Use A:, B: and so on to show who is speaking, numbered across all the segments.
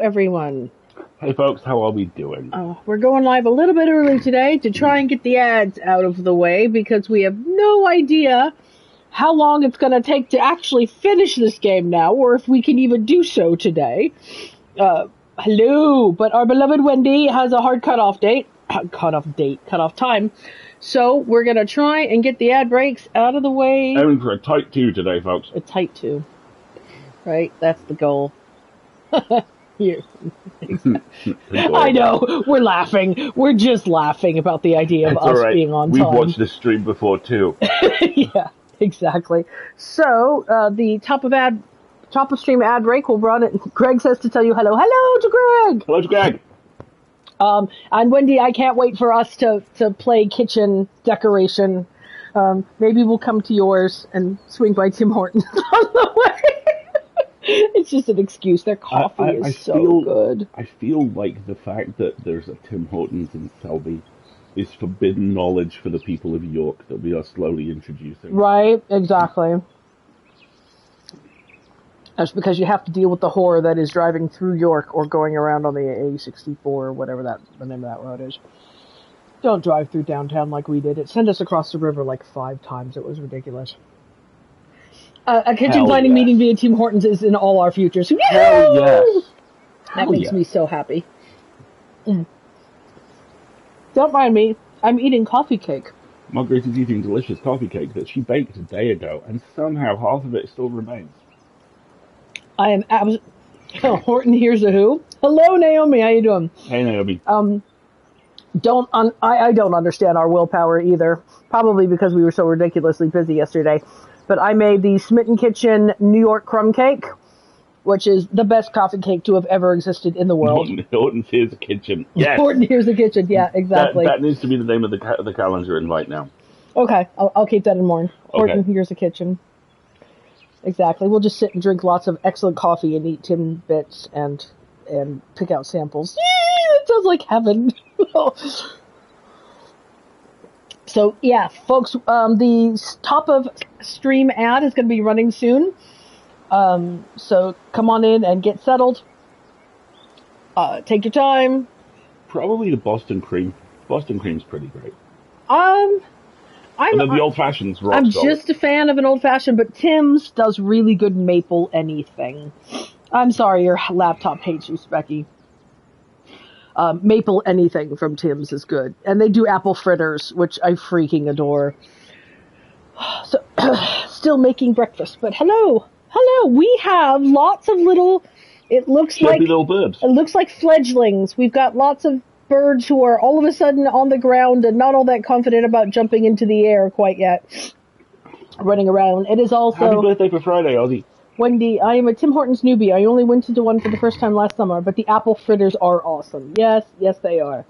A: everyone.
B: Hey folks, how are we doing?
A: We're going live a little bit early today to try and get the ads out of the way because we have no idea how long it's going to take to actually finish this game now, or if we can even do so today. Hello, but our beloved Wendy has a hard cutoff time. So we're going to try and get the ad breaks out of the way.
B: Aiming for a tight 2 today, folks.
A: A tight 2. Right, that's the goal. Here. I know, we're laughing. We're just laughing about the idea of us being on time.
B: We've watched this stream before too.
A: Yeah, exactly. So, the top of stream ad break will run it. Greg says to tell you hello to Greg!
B: Hello to Greg!
A: And Wendy, I can't wait for us to play kitchen decoration. Maybe we'll come to yours and swing by Tim Hortons on the way. It's just an excuse. Their coffee is so good.
B: I feel like the fact that there's a Tim Hortons in Selby is forbidden knowledge for the people of York that we are slowly introducing.
A: Right, exactly. That's because you have to deal with the horror that is driving through York or going around on the A64 or whatever the name of that road is. Don't drive through downtown like we did. It sent us across the river like 5 times. It was ridiculous. A kitchen planning meeting via Tim Hortons is in all our futures. Yay!
B: Hell yes.
A: That makes me so happy. Mm. Don't mind me. I'm eating coffee cake.
B: Margaret is eating delicious coffee cake that she baked a day ago, and somehow half of it still remains.
A: I am Horton, here's a who. Hello, Naomi. How you doing?
B: Hey, Naomi.
A: I don't understand our willpower either. Probably because we were so ridiculously busy yesterday. But I made the Smitten Kitchen New York crumb cake, which is the best coffee cake to have ever existed in the world.
B: Horton's Here's a Kitchen. Yes.
A: Horton Here's a Kitchen. Yeah, exactly.
B: That needs to be the name of the calendar invite now.
A: Okay, I'll keep that in mind. Horton
B: Okay.
A: Here's a Kitchen. Exactly. We'll just sit and drink lots of excellent coffee and eat Timbits and pick out samples. It sounds like heaven. So, yeah, folks, the top of stream ad is going to be running soon. So come on in and get settled. Take your time.
B: Probably the Boston cream. Boston cream's pretty great.
A: The
B: old fashions.
A: I'm just a fan of an old fashioned, but Tim's does really good maple anything. I'm sorry, your laptop hates you, Specky. Maple anything from Tim's is good. And they do apple fritters, which I freaking adore. So, still making breakfast, but hello, we have lots of little, it looks like
B: little birds.
A: It looks like fledglings. We've got lots of birds who are all of a sudden on the ground and not all that confident about jumping into the air quite yet. Running around. It is also...
B: Happy birthday for Friday, Ozzy.
A: Wendy, I am a Tim Hortons newbie. I only went into one for the first time last summer, but the apple fritters are awesome. Yes, they are.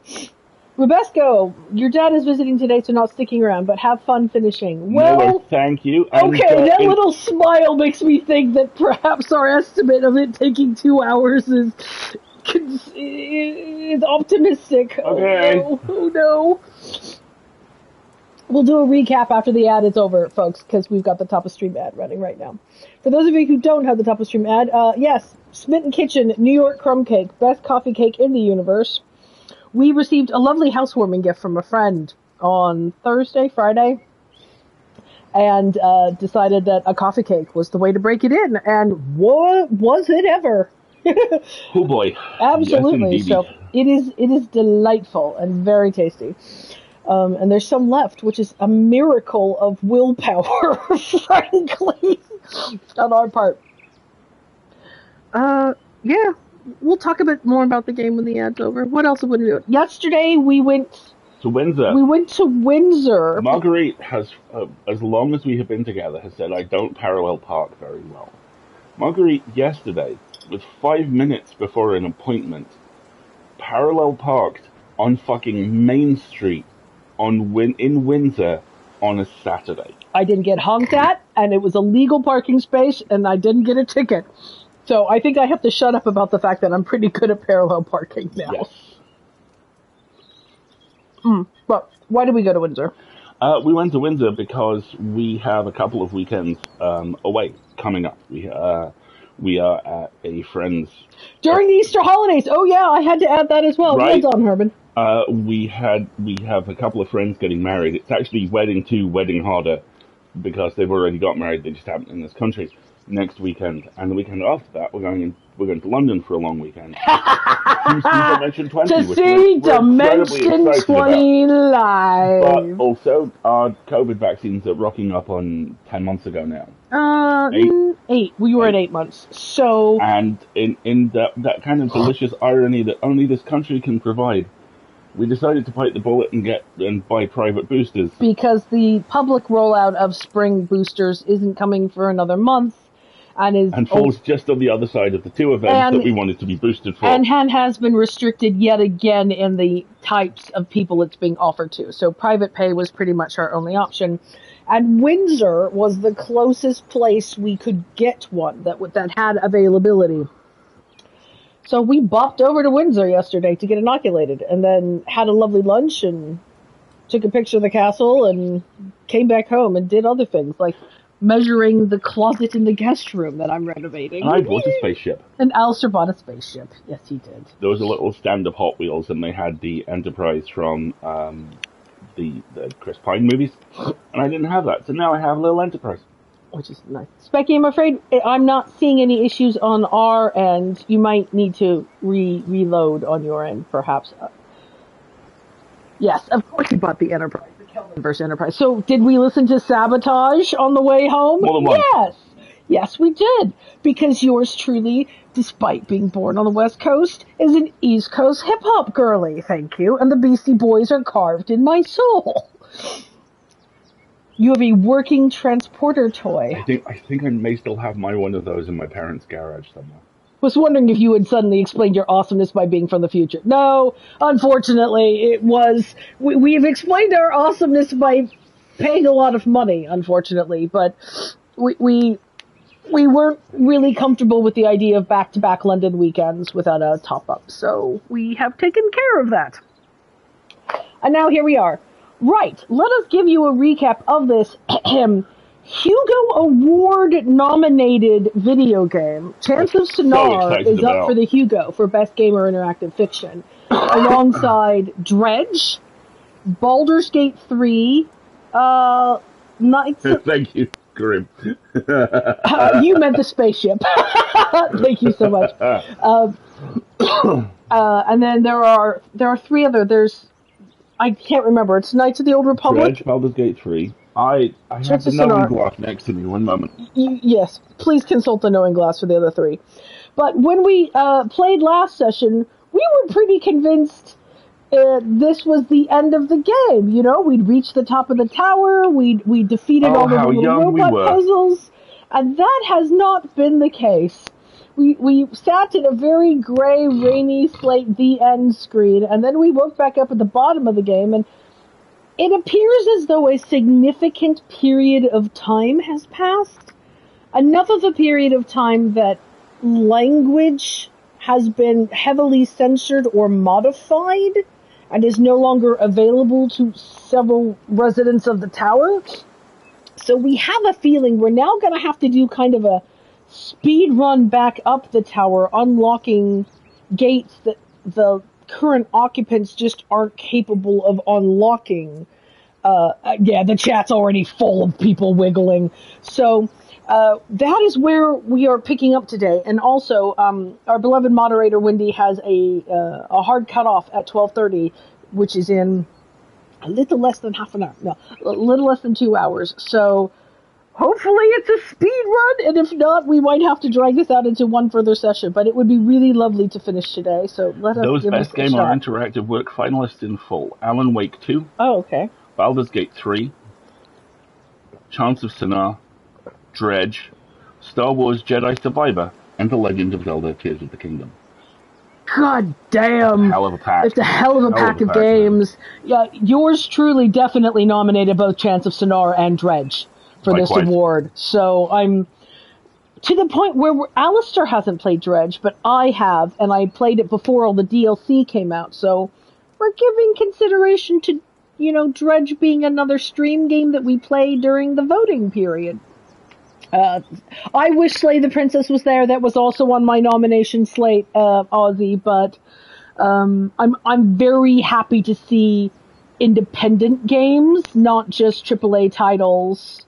A: Rubesco, your dad is visiting today, so not sticking around, but have fun finishing. Well,
B: thank you.
A: Okay, that little smile makes me think that perhaps our estimate of it taking 2 hours is optimistic.
B: Okay.
A: Oh no. We'll do a recap after the ad is over, folks, because we've got the top of stream ad running right now. For those of you who don't have the top of stream ad, yes, Smitten Kitchen New York crumb cake, best coffee cake in the universe. We received a lovely housewarming gift from a friend on Friday, and decided that a coffee cake was the way to break it in, and was it ever?
B: Oh boy.
A: Absolutely.
B: Yes,
A: so it is delightful and very tasty. And there's some left, which is a miracle of willpower, frankly, on our part. Yeah, we'll talk a bit more about the game when the ad's over. What else have we do? Yesterday we went
B: to Windsor.
A: We went to Windsor.
B: Marguerite has, as long as we have been together, has said I don't parallel park very well. Marguerite yesterday, with 5 minutes before an appointment, parallel parked on fucking Main Street in Windsor on a Saturday.
A: I didn't get honked at, and it was a legal parking space, and I didn't get a ticket. So I think I have to shut up about the fact that I'm pretty good at parallel parking now.
B: Yes.
A: But why did we go to Windsor?
B: We went to Windsor because we have a couple of weekends away coming up. We We are at a friend's.
A: During the Easter holidays. Oh, yeah, I had to add that as well.
B: Right?
A: Well done, Herman.
B: We have a couple of friends getting married. It's actually wedding 2, wedding harder, because they've already got married. They just haven't in this country. Next weekend, and the weekend after that, we're going to London for a long weekend. To see Dimension 20.
A: To see Dimension 20 live.
B: But also, our COVID vaccines are rocking up on 10 months ago now.
A: 8. We were at 8 months. So.
B: And in that kind of delicious irony that only this country can provide, we decided to bite the bullet and buy private boosters.
A: Because the public rollout of spring boosters isn't coming for another month. And
B: falls just on the other side of the 2 events that we wanted to be boosted for.
A: And has been restricted yet again in the types of people it's being offered to. So private pay was pretty much our only option. And Windsor was the closest place we could get one that had availability. So we bopped over to Windsor yesterday to get inoculated, and then had a lovely lunch and took a picture of the castle and came back home and did other things like measuring the closet in the guest room that I'm renovating.
B: And I bought a spaceship.
A: And Alistair bought a spaceship. Yes, he did.
B: There was a little stand of Hot Wheels, and they had the Enterprise from the Chris Pine movies, and I didn't have that, so now I have a little Enterprise.
A: Which is nice. Specky, I'm afraid I'm not seeing any issues on our end. You might need to reload on your end, perhaps. Yes, of course you bought the Enterprise. Versus Enterprise. So, did we listen to Sabotage on the way home?
B: More than once.
A: Yes, we did. Because yours truly, despite being born on the West Coast, is an East Coast hip-hop girly, thank you. And the Beastie Boys are carved in my soul. You have a working transporter toy.
B: I think I may still have one of those in my parents' garage somewhere.
A: Was wondering if you had suddenly explained your awesomeness by being from the future. No, unfortunately, it was. We have explained our awesomeness by paying a lot of money, unfortunately, but we weren't really comfortable with the idea of back-to-back London weekends without a top-up, so we have taken care of that. And now here we are. Right, let us give you a recap of this Hugo Award-nominated video game. Chants of Sennaar is up for the Hugo for Best Game or Interactive Fiction, alongside Dredge, Baldur's Gate 3, Knights of...
B: Thank you, Grim.
A: You meant the spaceship. Thank you so much. And then there are 3 other. I can't remember. It's Knights of the Old Republic.
B: Dredge, Baldur's Gate 3. I have the knowing glass next to me. One moment.
A: Yes, please consult the knowing glass for the other 3. But when we played last session, we were pretty convinced this was the end of the game. You know, we'd reached the top of the tower, we defeated all the little robot puzzles, and that has not been the case. We sat in a very gray, rainy slate the end screen, and then we woke back up at the bottom of the game, and it appears as though a significant period of time has passed. Enough of a period of time that language has been heavily censored or modified and is no longer available to several residents of the tower. So we have a feeling we're now going to have to do kind of a speed run back up the tower, unlocking gates that the current occupants just aren't capable of unlocking. The chat's already full of people wiggling. So that is where we are picking up today. And also, our beloved moderator Wendy has a hard cutoff at 12:30, which is in a little less than half an hour. No, a little less than 2 hours. So hopefully it's a speed run, and if not, we might have to drag this out into one further session. But it would be really lovely to finish today. So let us
B: Those
A: give
B: Best
A: us
B: Game
A: a
B: or
A: shot.
B: Interactive Work finalists in full: Alan Wake 2,
A: Oh, okay.
B: Baldur's Gate 3, Chants of Sennaar, Dredge, Star Wars Jedi Survivor, and The Legend of Zelda: Tears of the Kingdom.
A: God damn.
B: Hell of a pack.
A: It's a hell of a pack of games. Yeah, yours truly definitely nominated both Chants of Sennaar and Dredge for this award. So I'm to the point where Alistair hasn't played Dredge, but I have, and I played it before all the DLC came out. So we're giving consideration to, Dredge being another stream game that we play during the voting period. I wish Slay the Princess was there. That was also on my nomination slate, Aussie. But I'm very happy to see independent games, not just AAA titles,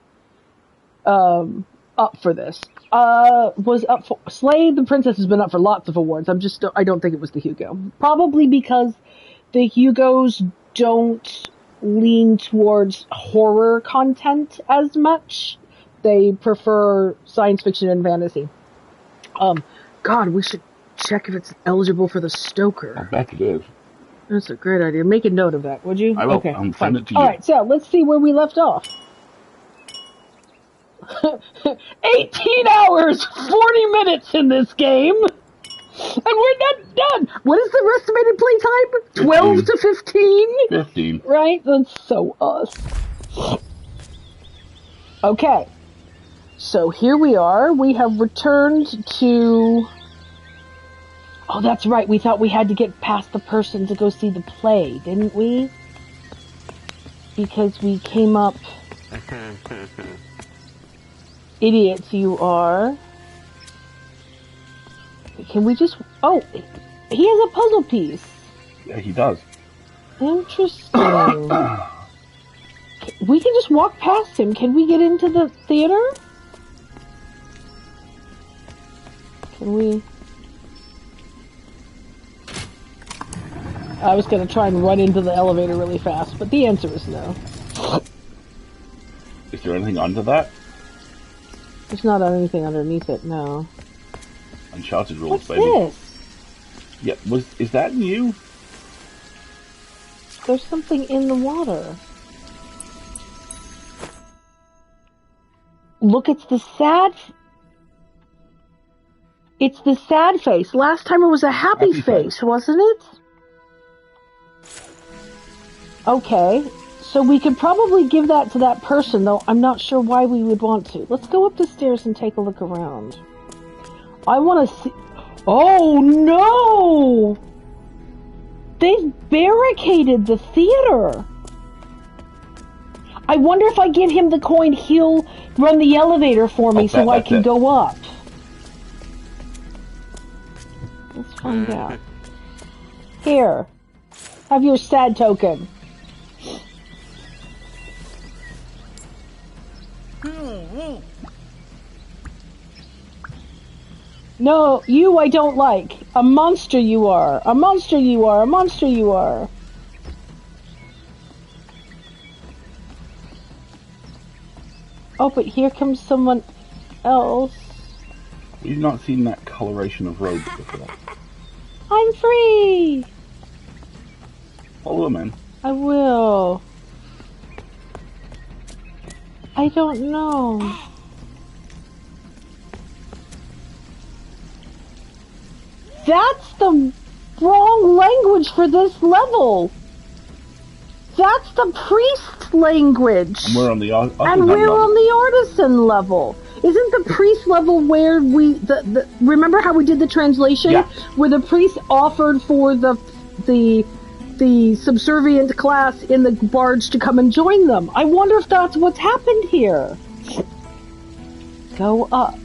A: up for this. Was up for Slay the Princess has been up for lots of awards. I don't think it was the Hugo. Probably because the Hugos don't lean towards horror content as much. They prefer science fiction and fantasy. God, we should check if it's eligible for the Stoker.
B: I bet it is.
A: That's a great idea. Make a note of that, would you?
B: I will.
A: Okay,
B: I'll
A: fine.
B: send it to you.
A: All right, so let's see where we left off. 18 hours, 40 minutes in this game, and we're not done. What is the estimated playtime? 12 to 15?
B: 15.
A: Right? That's so us. Okay. So here we are. We have returned to... Oh, that's right. We thought we had to get past the person to go see the play, didn't we? Because we came up... Idiots you are. Can we just... Oh, he has a puzzle piece.
B: Yeah, he does.
A: Interesting. We can just walk past him. Can we get into the theater? Can we... I was going to try and run into the elevator really fast, but the answer is no.
B: Is there anything under that?
A: There's not anything underneath it, no.
B: Uncharted rules,
A: What's
B: baby.
A: this?
B: Yeah, is that new?
A: There's something in the water. Look, it's the sad... It's the sad face. Last time it was a happy face, wasn't it? Okay, so we could probably give that to that person, though I'm not sure why we would want to. Let's go up the stairs and take a look around. I want to see... Oh, no! They've barricaded the theater! I wonder if I give him the coin, he'll run the elevator for me so I can go up. Let's find out. Here. Have your sad token. No, you I don't like. A monster you are. A monster you are. A monster you are. Oh, but here comes someone else.
B: We've not seen that coloration of robes before.
A: I'm free!
B: Follow him in.
A: I will. I don't know. That's the wrong language for this level. That's the priest language.
B: And we're on the artisan
A: level. Isn't the priest level where we remember how we did the translation?
B: Yeah.
A: Where the priest offered for the subservient class in the barge to come and join them. I wonder if that's what's happened here. Go up.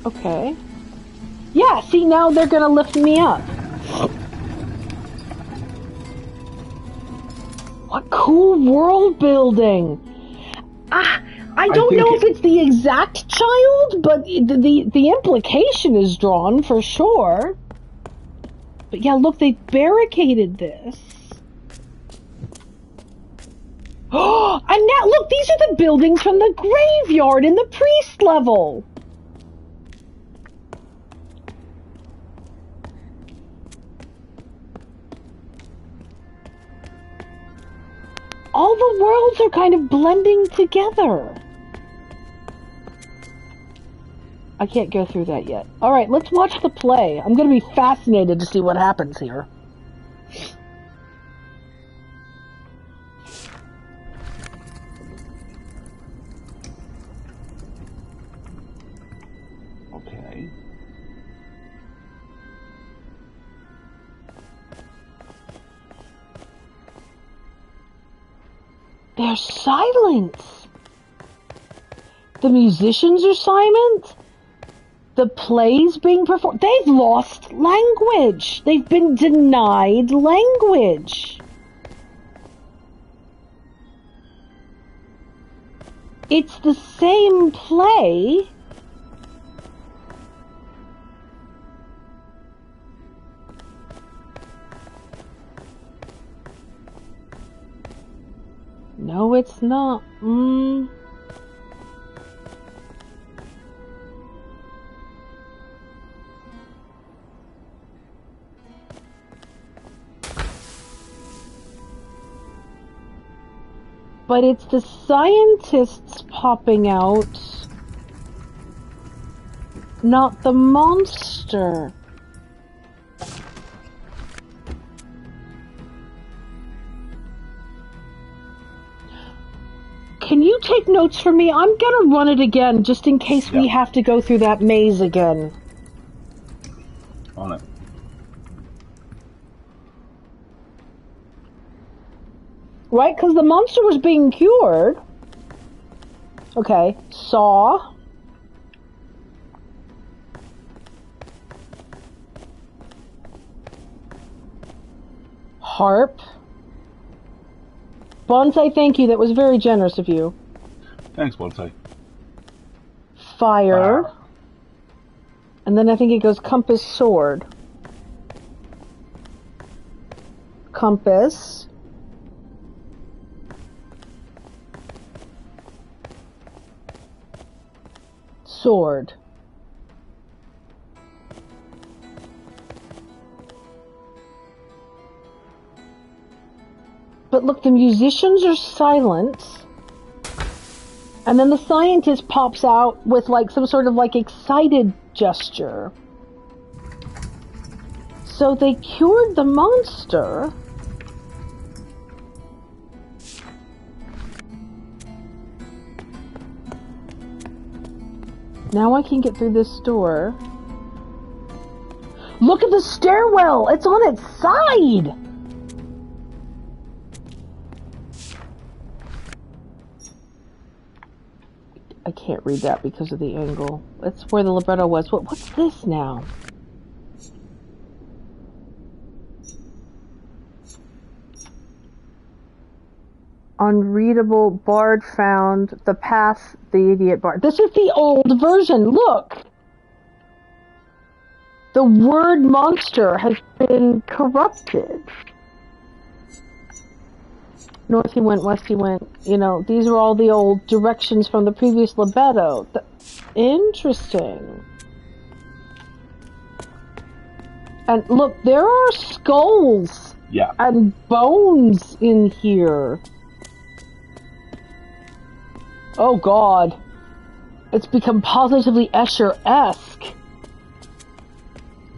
A: Okay. Yeah, see, now they're gonna lift me up. What cool world building! I don't know if it's the exact child, but the implication is drawn for sure. But yeah, look, they barricaded this. Oh, and now look, these are the buildings from the graveyard in the priest level. All the worlds are kind of blending together. I can't go through that yet. Alright, let's watch the play. I'm going to be fascinated to see what happens here.
B: Okay.
A: There's silence. The musicians are silent? The plays being performed? They've lost language. They've been denied language. It's the same play. No, it's not. But it's the scientists popping out, not the monster. Can you take notes for me? I'm gonna run it again, just in case we have to go through that maze again.
B: On it.
A: Right, because the monster was being cured. Okay, saw. Harp. Bonsai, thank you. That was very generous of you.
B: Thanks, Bonsai.
A: Fire. And then I think it goes compass, sword. Compass. Sword. But look, the musicians are silent. And then the scientist pops out with like some sort of like excited gesture. So they cured the monster. Now I can get through this door. Look at the stairwell! It's on its side! I can't read that because of the angle. That's where the libretto was. What's this now? Unreadable bard found. The path, the idiot bard. This is the old version. Look! The word monster has been corrupted. North he went, west he went. You know, these are all the old directions from the previous libretto. Interesting. And look, there are skulls and bones in here. Oh god. It's become positively Escher-esque.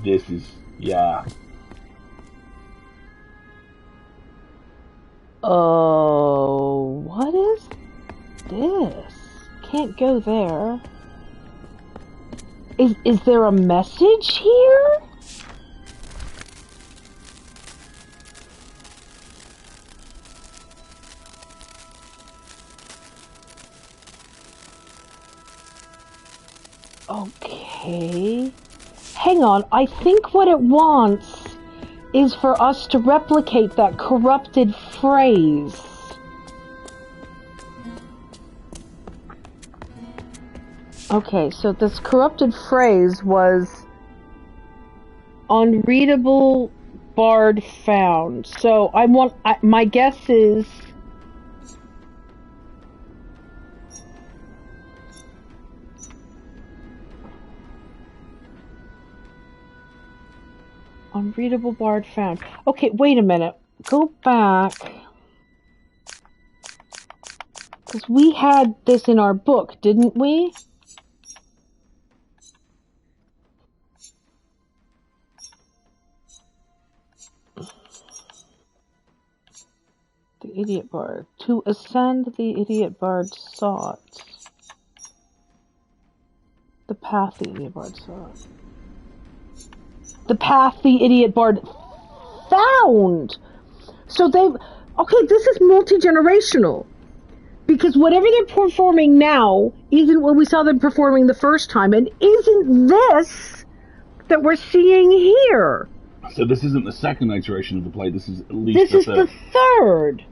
B: This is,
A: Oh, what is this? Can't go there. Is there a message here? Okay. Hang on, I think what it wants is for us to replicate that corrupted phrase. Okay, so this corrupted phrase was unreadable bard found. So my guess is unreadable bard found. Okay, wait a minute. Go back. Because we had this in our book, didn't we? The idiot bard. To ascend, the idiot bard sought. The path the idiot bard sought. The path the idiot bard found. So they've... Okay, this is multi-generational. Because whatever they're performing now isn't what we saw them performing the first time, and isn't this that we're seeing here.
B: So this isn't the second iteration of the play, this is at least the third.
A: This is the third.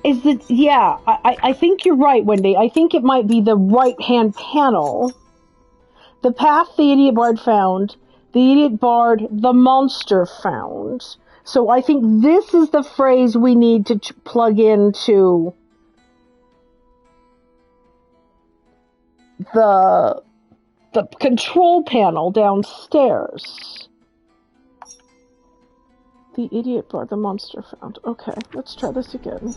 A: Is that, yeah, I think you're right, Wendy. I think it might be the right-hand panel. The path the idiot bard found, the idiot bard the monster found. So I think this is the phrase we need to plug into the control panel downstairs. The idiot bard the monster found. Okay, let's try this again.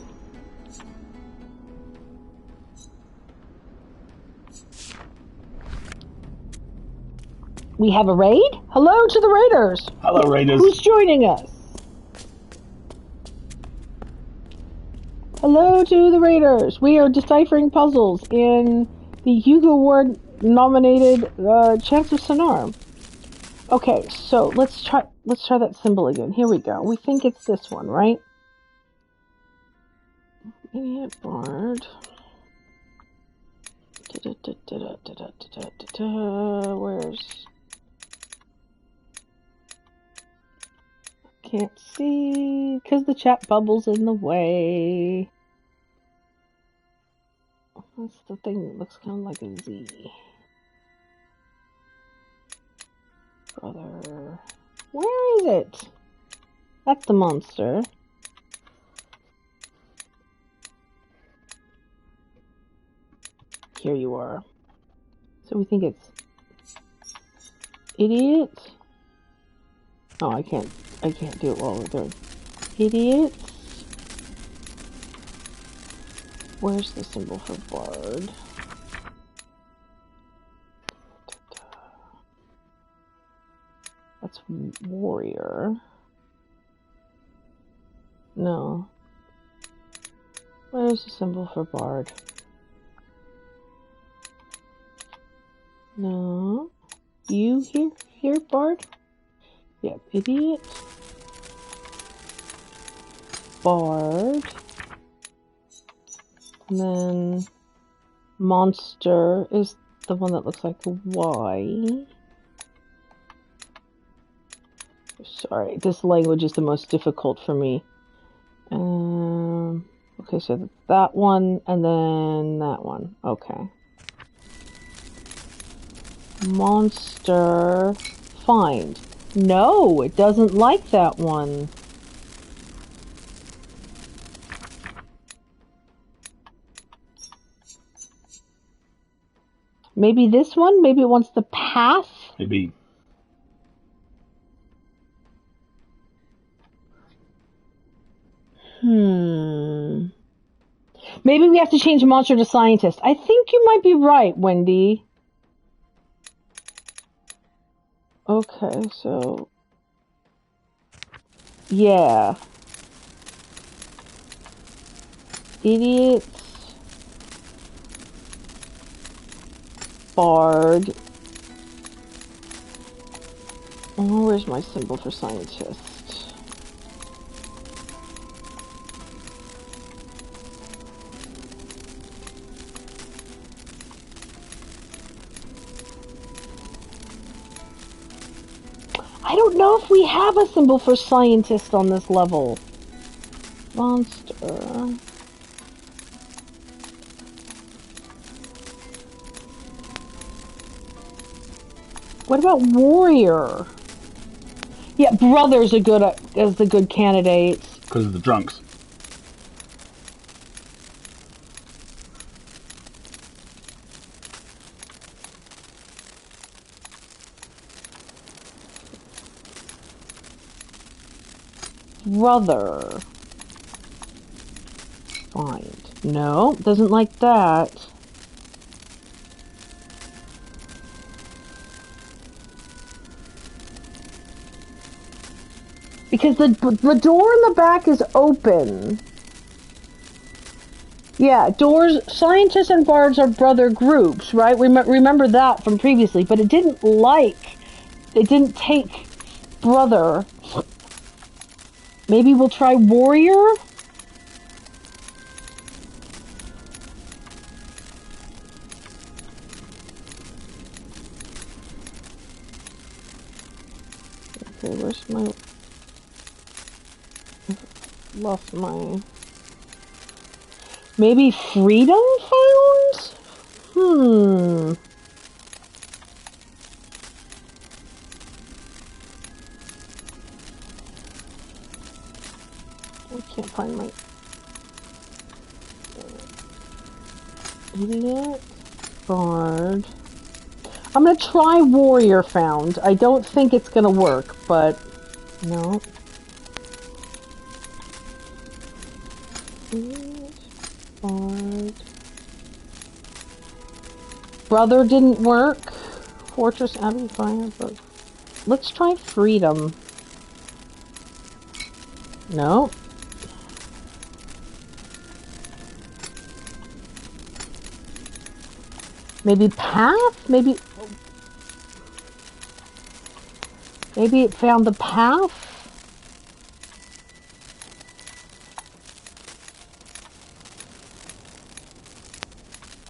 A: We have a raid? Hello to the raiders!
B: Hello, raiders.
A: Who's joining us? Hello to the raiders. We are deciphering puzzles in the Hugo Award nominated Chants of Sennaar. Okay, so let's try that symbol again. Here we go. We think it's this one, right? Idiot bard. Where's... Can't see, because the chat bubble's in the way. That's the thing that looks kind of like a Z. Brother. Where is it? That's the monster. Here you are. So we think it's idiot. Oh, I can't do it while we're doing idiots. Where's the symbol for bard? That's warrior. No. Where's the symbol for bard? No. You here, bard? Yep, idiot. Bard. And then monster is the one that looks like a Y. Sorry, this language is the most difficult for me. Okay, so that one and then that one. Okay. Monster find. No, it doesn't like that one. Maybe this one? Maybe it wants the path?
B: Maybe.
A: Maybe we have to change monster to scientist. I think you might be right, Wendy. Okay, so... yeah. Idiots. Bard. Oh, where's my symbol for scientist? I don't know if we have a symbol for scientist on this level. Monster. What about warrior? Yeah, brother's a good as the good candidates.
B: Because of the drunks.
A: Brother. Find. No, doesn't like that. Because the door in the back is open. Yeah, doors, scientists and bards are brother groups, right? We remember that from previously, but it didn't take brother. Maybe we'll try warrior? Okay, where's my... Lost my... Maybe freedom found? I can't find my... Idiot. Bard. I'm gonna try warrior found. I don't think it's gonna work, but... No. Bard. Brother didn't work. Fortress Abbey Fire, but... Let's try freedom. No. Maybe path? Maybe it found the path?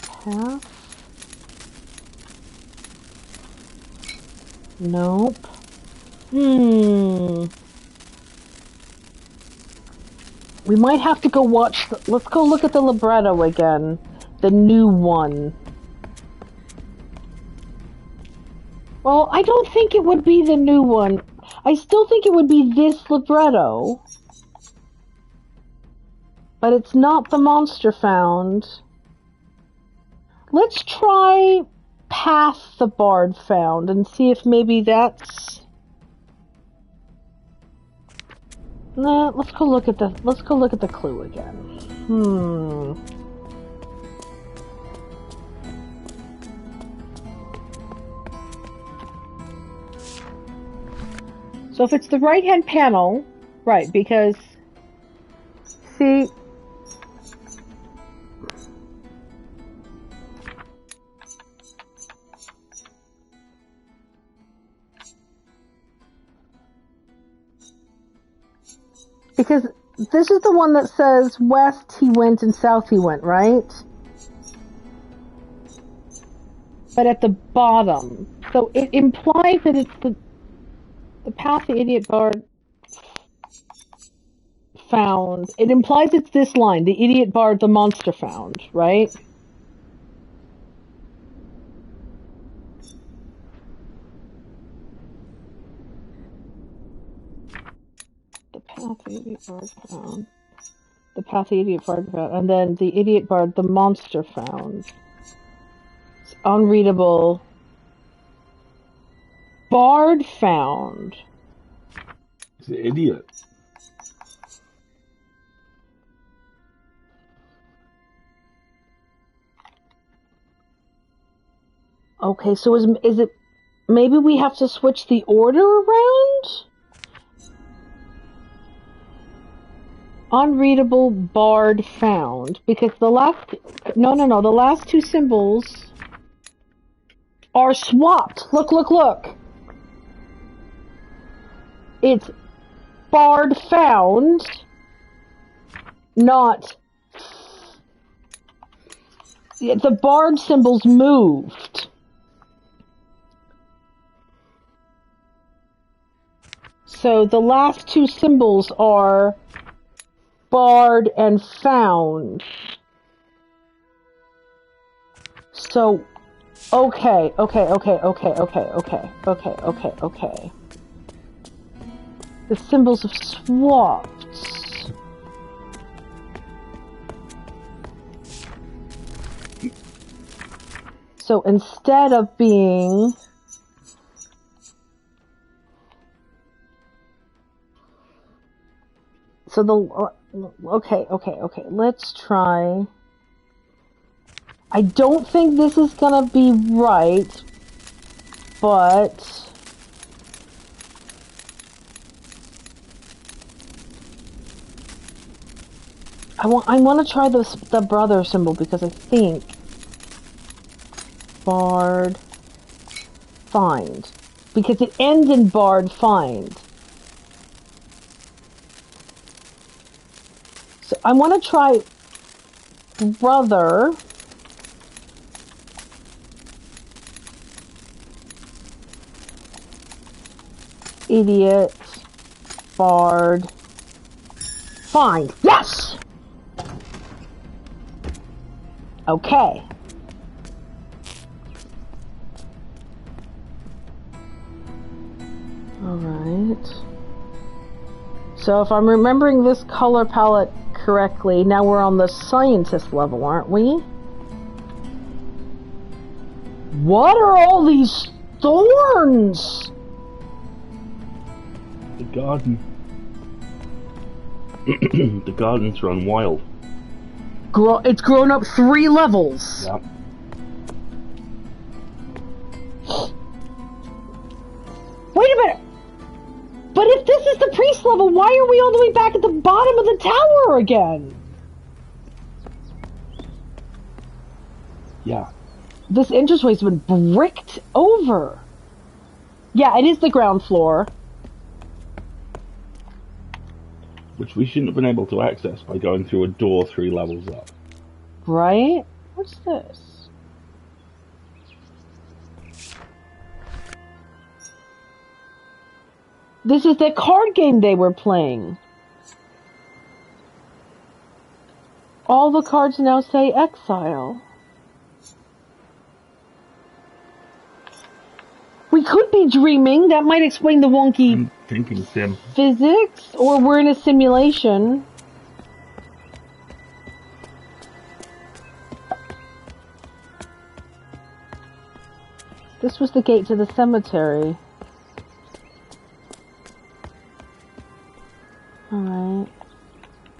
A: Path? Nope. We might have to go watch... Let's go look at the libretto again. The new one. Well, I don't think it would be the new one. I still think it would be this libretto. But it's not the monster found. Let's try Path the Bard found and see if maybe that's... Nah, let's go look at the clue again. So if it's the right-hand panel, right, because, see, because this is the one that says west he went and south he went, right? But at the bottom. So it implies that it's the path the idiot bard found. It implies it's this line, the idiot bard the monster found, right? The path the idiot bard found. The path the idiot bard found. And then the idiot bard the monster found. It's unreadable. Bard found.
B: It's an idiot.
A: Okay, so is it... Maybe we have to switch the order around? Unreadable Bard found. Because the last... No, the last two symbols are swapped. Look. It's Bard found, not... The Bard symbol's moved. So the last two symbols are Bard and found. So, okay. The symbols have swapped. So instead of being... So the... Okay. Let's try... I don't think this is gonna be right, but... I want to try the brother symbol because I think Bard find, because it ends in Bard find. I want to try brother. Idiot. Bard. Find. Yes! Okay. Alright. So if I'm remembering this color palette correctly, now we're on the scientist level, aren't we? What are all these thorns?
B: The garden. The garden's run wild.
A: It's grown up 3 levels.
B: Yep.
A: Wait a minute! But if this is the priest level, why are we all the way back at the bottom of the tower again?
B: Yeah.
A: This entranceway's been bricked over. Yeah, it is the ground floor.
B: Which we shouldn't have been able to access by going through a door 3 levels up.
A: Right? What's this? This is the card game they were playing. All the cards now say exile. We could be dreaming. That might explain the wonky
B: I'm thinking sim.
A: physics, or we're in a simulation. This was the gate to the cemetery. Alright.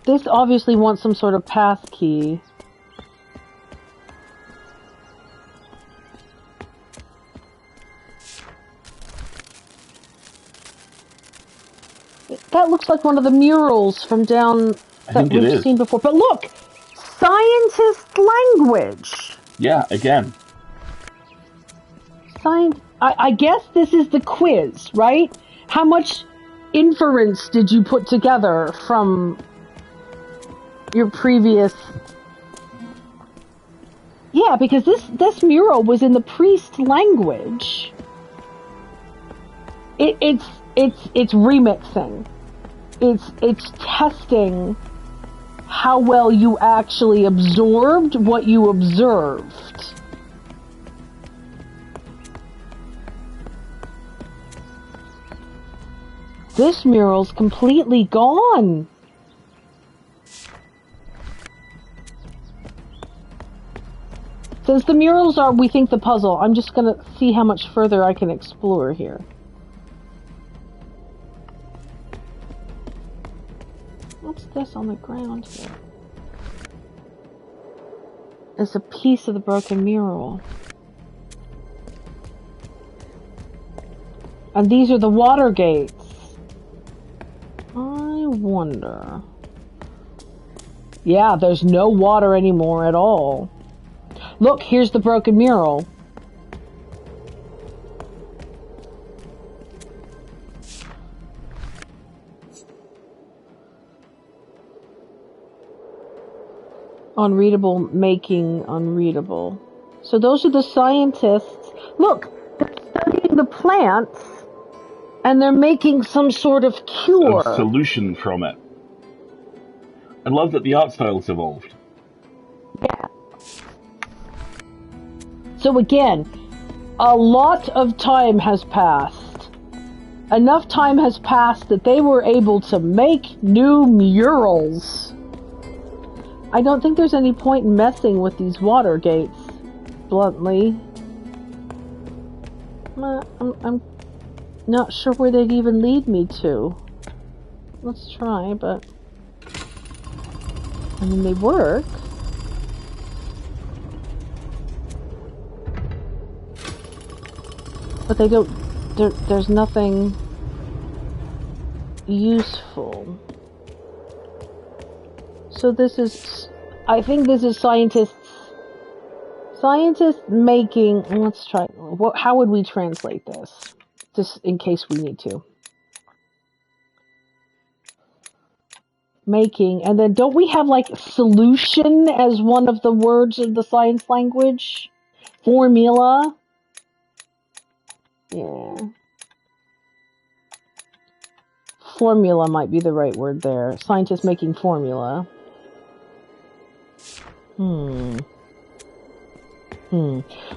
A: This obviously wants some sort of pass key. That looks like one of the murals from down that we've seen before. But look! Scientist language!
B: Yeah, again.
A: I guess this is the quiz, right? How much inference did you put together from your previous... Yeah, because this mural was in the priest language. It's remixing. It's testing how well you actually absorbed what you observed. This mural's completely gone. Since the murals are, we think, the puzzle, I'm just gonna see how much further I can explore here. What's this on the ground here? It's a piece of the broken mural. And these are the water gates. I wonder... Yeah, there's no water anymore at all. Look, here's the broken mural. Unreadable, making unreadable. So those are the scientists. Look, they're studying the plants, and they're making some sort of cure.
B: A solution from it. I love that the art style's evolved.
A: Yeah. So again, a lot of time has passed. Enough time has passed that they were able to make new murals. I don't think there's any point in messing with these water gates, bluntly. I'm not sure where they'd even lead me to. Let's try, but... I mean, they work. But they don't... There's nothing useful. So this is... I think this is scientists making... Let's try... How would we translate this? Just in case we need to. Making, and then don't we have like solution as one of the words of the science language? Formula? Yeah. Formula might be the right word there. Scientists making formula.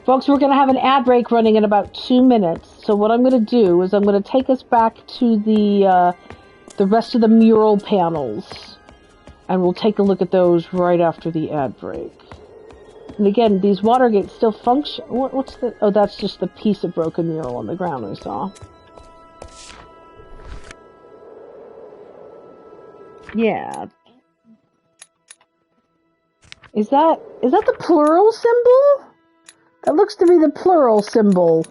A: Folks, we're going to have an ad break running in about 2 minutes. So what I'm going to do is I'm going to take us back to the rest of the mural panels. And we'll take a look at those right after the ad break. And again, these water gates still function. What's the... Oh, that's just the piece of broken mural on the ground we saw. Yeah. Is that the plural symbol? That looks to be the plural symbol.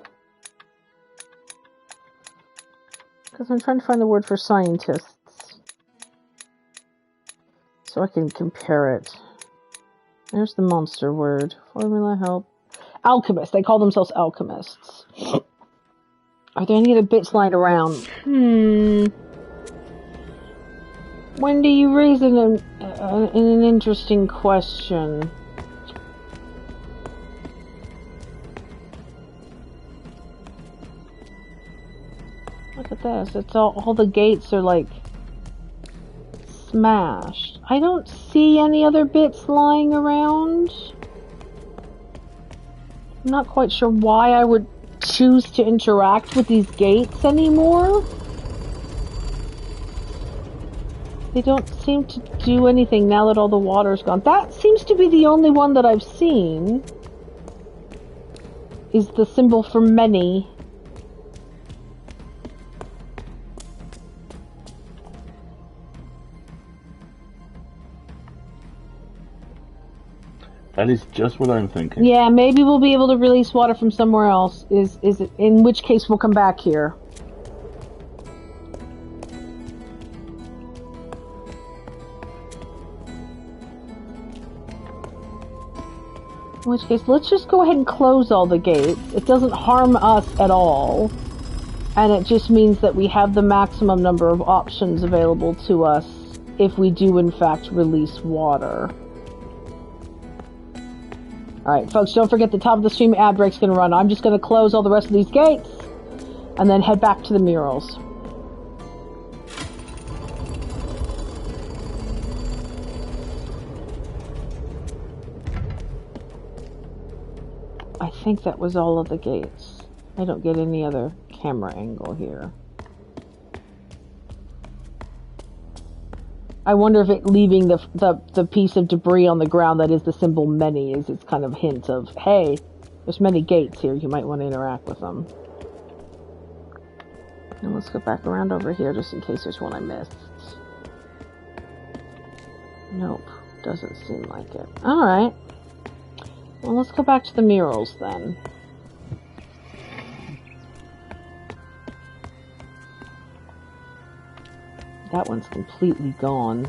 A: Because I'm trying to find the word for scientists. So I can compare it. There's the monster word. Formula help. Alchemists. They call themselves alchemists. Are there any other bits lying around? Wendy, you raise an interesting question. Look at this. It's all the gates are like smashed. I don't see any other bits lying around. I'm not quite sure why I would choose to interact with these gates anymore. They don't seem to do anything now that all the water's gone. That seems to be the only one that I've seen. Is the symbol for many.
B: That is just what I'm thinking.
A: Yeah, maybe we'll be able to release water from somewhere else. Is it? In which case, we'll come back here. In which case, let's just go ahead and close all the gates. It doesn't harm us at all. And it just means that we have the maximum number of options available to us if we do, in fact, release water. Alright, folks, don't forget the top of the stream ad break's going to run. I'm just going to close all the rest of these gates and then head back to the murals. I think that was all of the gates. I don't get any other camera angle here. I wonder if it leaving the piece of debris on the ground that is the symbol many is its kind of hint of, hey, there's many gates here, you might want to interact with them. And let's go back around over here just in case there's one I missed. Nope, doesn't seem like it. Alright. Well, let's go back to the murals then. That one's completely gone.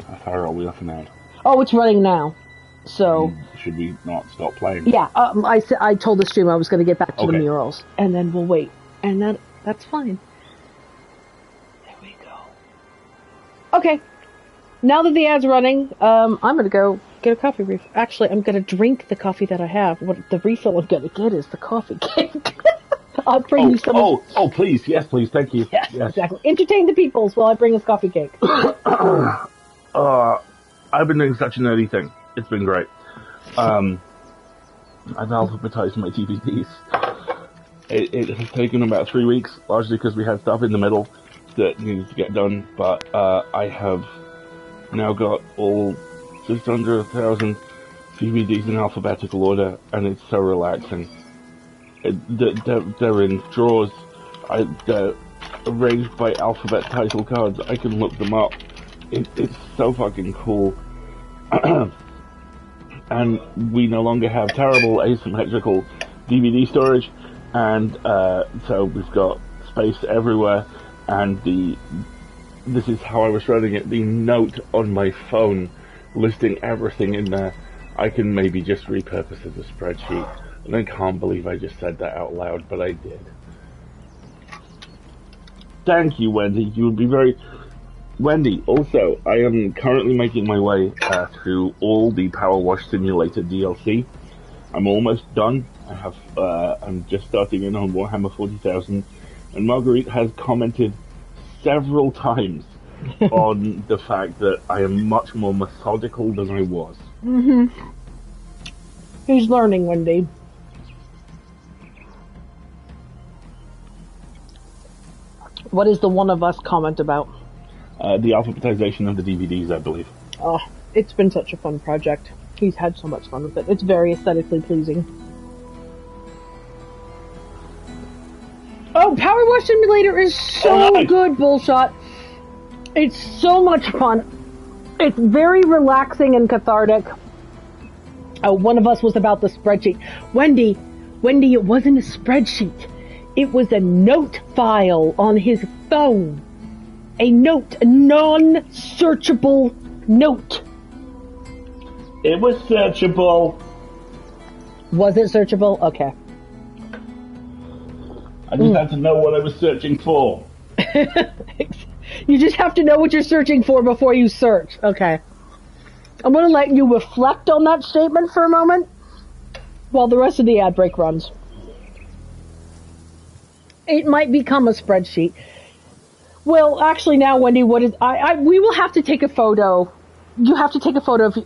B: How far are we off now?
A: Oh, it's running now. So...
B: should we not stop playing?
A: Yeah, I told the stream I was going to get back to the murals. And then we'll wait. And that's fine. There we go. Okay. Now that the ad's running, I'm going to go get a coffee refill. Actually, I'm going to drink the coffee that I have. What the refill I'm going to get is the coffee cake. I'll bring you some.
B: Oh, please. Yes, please. Thank you.
A: Yes, exactly. Entertain the peoples while I bring us coffee cake.
B: I've been doing such a nerdy thing. It's been great. I've alphabetized my DVDs. It has taken about 3 weeks, largely because we had stuff in the middle that needed to get done, but I have now got all just under 1,000 DVDs in alphabetical order, and it's so relaxing. They're in drawers. They're arranged by alphabet title cards. I can look them up. It's so fucking cool. And we no longer have terrible asymmetrical DVD storage, and so we've got space everywhere, and this is how I was running it, the note on my phone listing everything in there, I can maybe just repurpose as a spreadsheet. And I can't believe I just said that out loud, but I did. Thank you, Wendy. You would be very... Wendy, also, I am currently making my way through all the Power Wash Simulator DLC. I'm almost done. I'm just starting in on Warhammer 40,000, and Marguerite has commented several times on the fact that I am much more methodical than I was.
A: Mm-hmm. He's learning, Wendy. What is the one of us comment about?
B: The alphabetization of the DVDs, I believe.
A: Oh, it's been such a fun project. He's had so much fun with it. It's very aesthetically pleasing. Oh, Power Wash Simulator is so good, Bullshot. It's so much fun. It's very relaxing and cathartic. Oh, one of us was about the spreadsheet. Wendy, it wasn't a spreadsheet. It was a note file on his phone. A note, a non-searchable note.
C: It was searchable.
A: Was it searchable? Okay.
C: I just had to know what I was searching for.
A: You just have to know what you're searching for before you search. Okay. I'm going to let you reflect on that statement for a moment while the rest of the ad break runs. It might become a spreadsheet. Well, actually now, Wendy, we will have to take a photo. You have to take a photo of...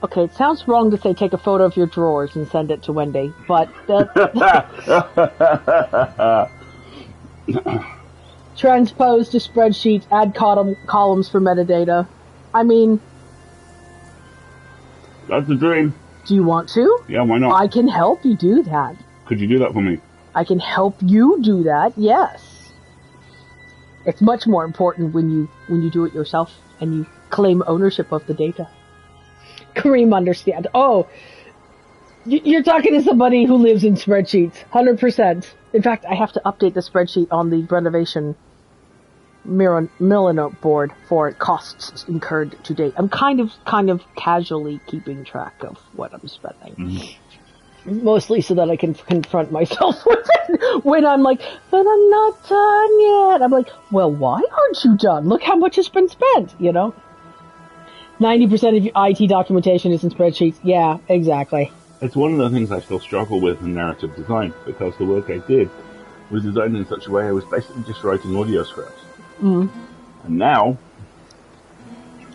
A: Okay, it sounds wrong to say take a photo of your drawers and send it to Wendy, but... Transpose to spreadsheets, add columns for metadata. I mean...
B: That's the dream.
A: Do you want to?
B: Yeah, why not?
A: I can help you do that.
B: Could you do that for me?
A: I can help you do that, yes. It's much more important when you do it yourself and you claim ownership of the data. Kareem understand. Oh, you're talking to somebody who lives in spreadsheets. 100%. In fact, I have to update the spreadsheet on the renovation Milanote board for costs incurred to date. I'm kind of casually keeping track of what I'm spending. Mm-hmm. Mostly so that I can confront myself with it when I'm like, but I'm not done yet. I'm like, well, why aren't you done? Look how much has been spent, 90% of your IT documentation is in spreadsheets. Yeah, exactly.
B: It's one of the things I still struggle with in narrative design, because the work I did was designed in such a way I was basically just writing audio scripts.
A: Mm.
B: And now,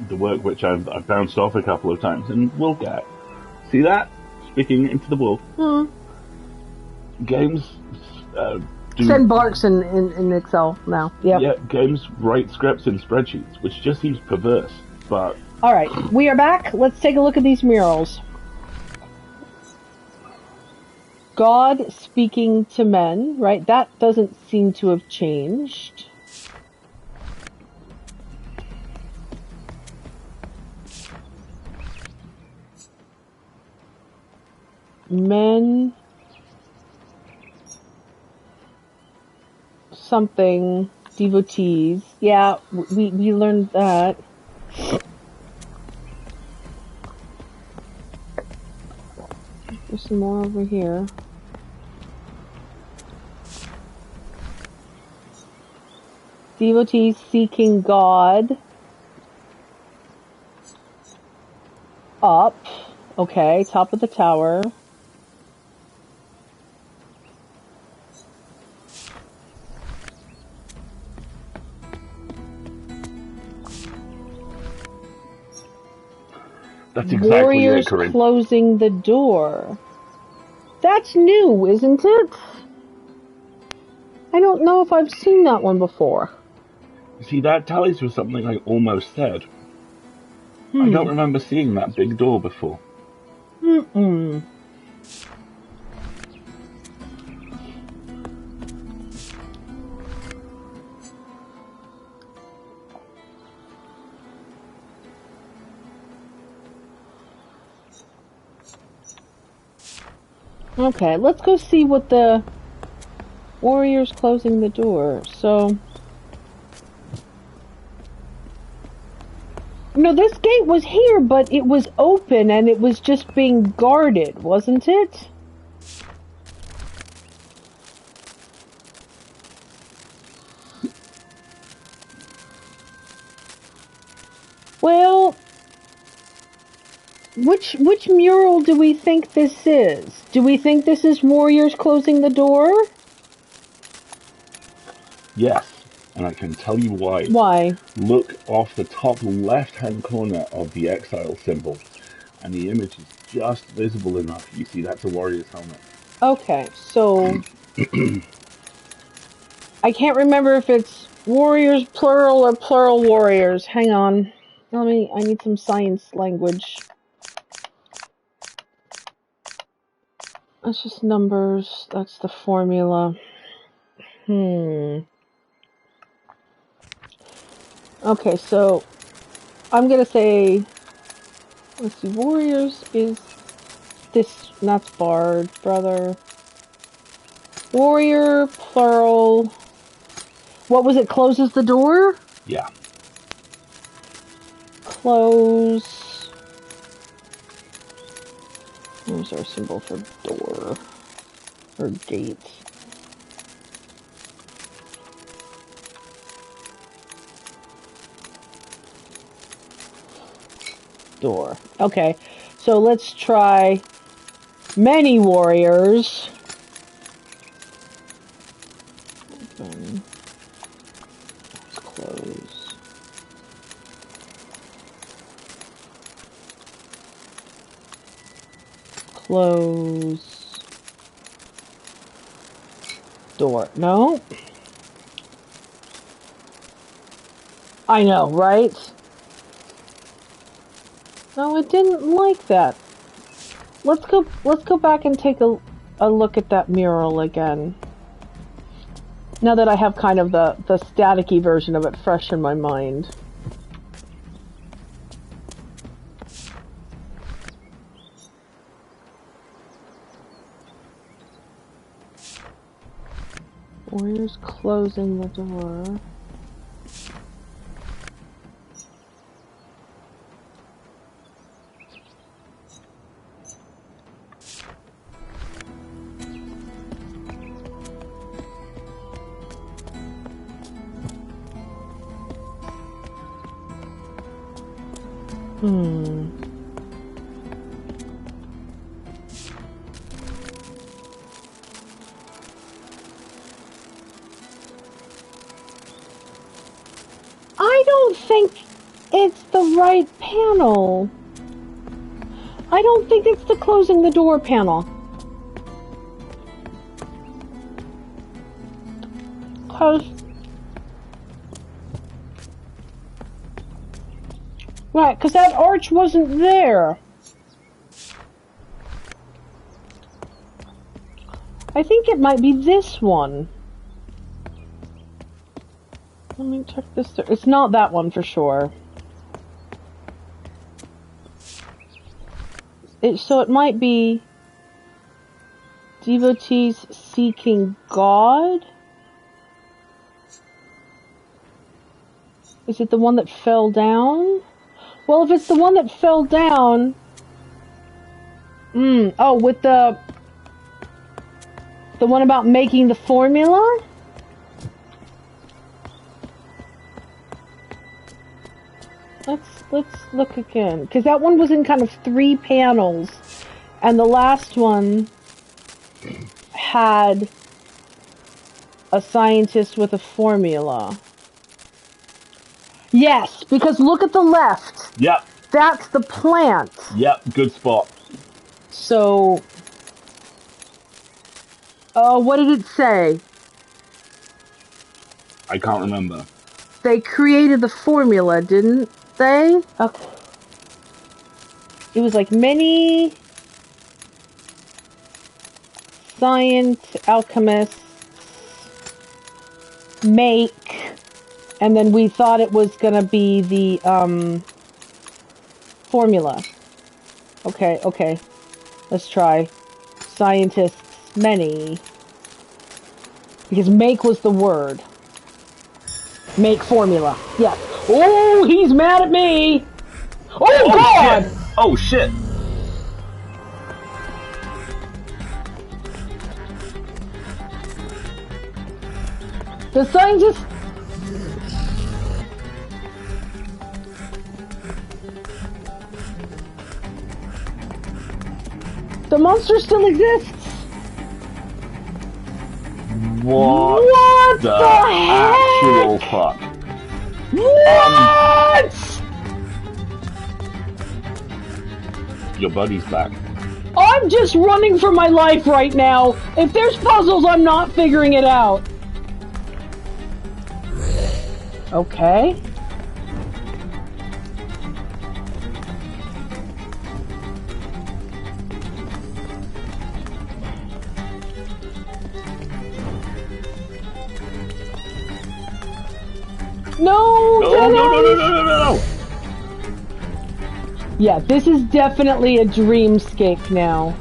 B: the work which I've bounced off a couple of times, and we'll get. See that? Speaking into the wall.
A: Mm.
B: Games
A: send barks in Excel now. Yep.
B: Yeah, games write scripts in spreadsheets, which just seems perverse, but...
A: Alright, we are back. Let's take a look at these murals. God speaking to men, right? That doesn't seem to have changed. Men... something... devotees. Yeah, we learned that. There's some more over here. Devotees seeking God. Up. Okay, top of the tower.
B: That's exactly
A: Warriors
B: it, Corinne.
A: Closing the door. That's new, isn't it? I don't know if I've seen that one before.
B: See, that tallies with something I almost said. I don't remember seeing that big door before.
A: Mm-mm. Okay, let's go see what the warriors closing the door. So, no, this gate was here, but it was open and it was just being guarded, wasn't it? Well, which mural do we think this is? Do we think this is warriors closing the door?
B: Yes, and I can tell you why.
A: Why?
B: Look off the top left-hand corner of the exile symbol, and the image is just visible enough. You see that's a warrior's helmet.
A: Okay, so I can't remember if it's warriors plural or plural warriors. Hang on. I need some science language. That's just numbers. That's the formula. Okay, so I'm gonna say, let's see, warriors is this, that's bard, brother. Warrior, plural. What was it? Closes the door?
B: Yeah.
A: Close. There's our symbol for door. Or gate. Door. Okay, so let's try many warriors. Open. Close. Close. Door. No. I know, right? No, it didn't like that. Let's go back and take a look at that mural again. Now that I have kind of the staticky version of it fresh in my mind. Warriors closing the door. I don't think it's the right panel. I don't think it's the closing the door panel. Because that arch wasn't there. I think it might be this one. Let me check this through. It's not that one for sure. So it might be devotees seeking God? Is it the one that fell down? Well, if it's the one that fell down... Oh, with the one about making the formula? Let's look again. Because that one was in kind of 3 panels. And the last one had a scientist with a formula. Yes, because look at the left.
B: Yep.
A: That's the plant.
B: Yep, good spot.
A: So, what did it say?
B: I can't remember.
A: They created the formula, didn't they? Okay. It was like many science alchemists make, and then we thought it was gonna be the formula. Okay. Let's try. Scientists, many. Because make was the word. Make formula. Yes. Oh, he's mad at me! Oh, God!
B: Shit. Oh, shit!
A: The scientist... The monster still exists!
B: What
A: the
B: actual fuck?
A: What?
B: Your buddy's back.
A: I'm just running for my life right now. If there's puzzles, I'm not figuring it out. Okay. No,
B: No.
A: Yeah, this is definitely a dreamscape now.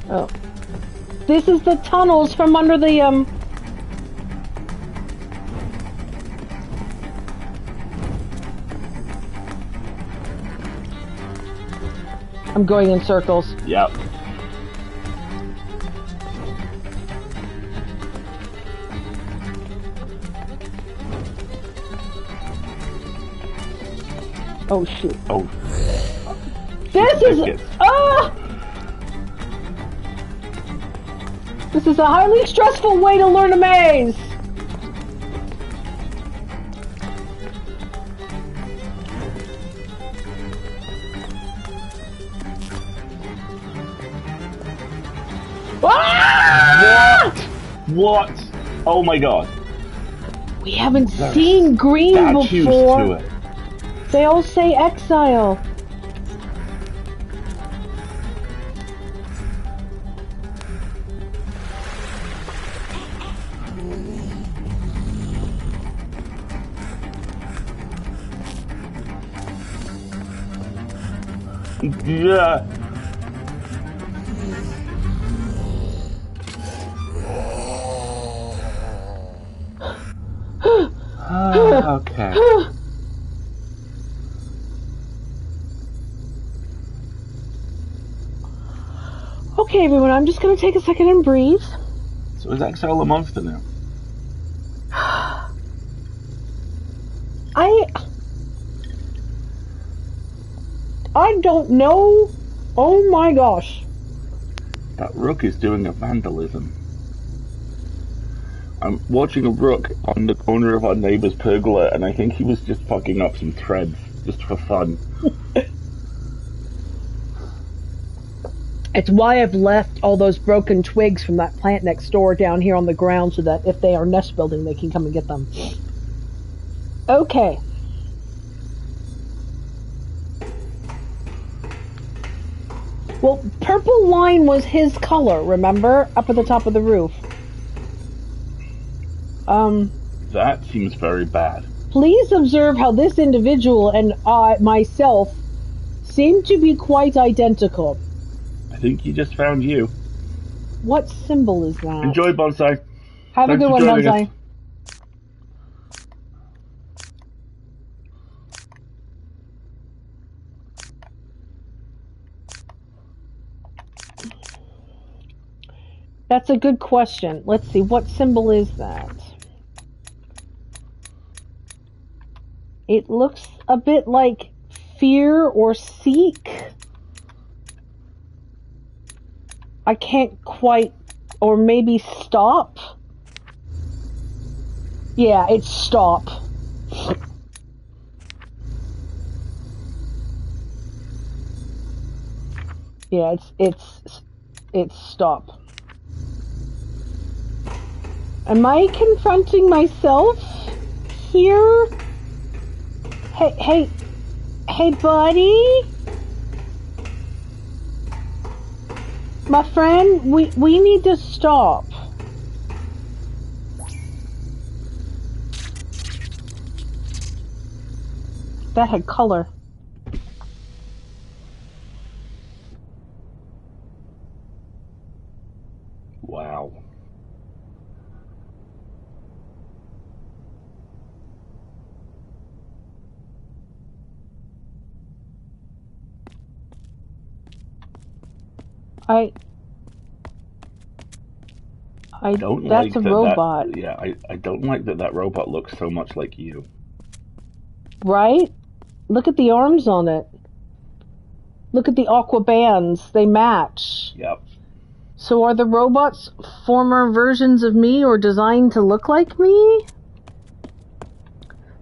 A: Oh. This is the tunnels from under the, I'm going in circles.
B: Yep.
A: Oh shoot.
B: Oh.
A: This is This is a highly stressful way to learn a maze. Ah!
B: What? Oh my god.
A: We haven't seen green before.
B: To it.
A: They all say exile.
B: Yeah. Okay.
A: Okay, everyone, I'm just gonna take a second and breathe.
B: So is Exile a monster now?
A: I don't know. Oh my gosh.
B: That rook is doing a vandalism. I'm watching a rook on the corner of our neighbour's pergola, and I think he was just fucking up some threads, just for fun.
A: It's why I've left all those broken twigs from that plant next door down here on the ground so that if they are nest building, they can come and get them. Okay. Well, purple line was his color, remember? Up at the top of the roof.
B: That seems very bad.
A: Please observe how this individual and I, myself, seem to be quite identical.
B: I think he just found you.
A: What symbol is that?
B: Enjoy, Bonsai.
A: Have a good one, Bonsai.
B: Us.
A: That's a good question. Let's see, what symbol is that? It looks a bit like fear or seek. I can't quite, or maybe stop? Yeah, it's stop. Yeah, it's stop. Am I confronting myself here? Hey, buddy? My friend, we need to stop. That had color.
B: Wow. don't
A: That's
B: like
A: a
B: that.
A: robot.
B: I don't like that robot looks so much like you.
A: Right? Look at the arms on it. Look at the aqua bands. They match.
B: Yep.
A: So are the robots former versions of me or designed to look like me?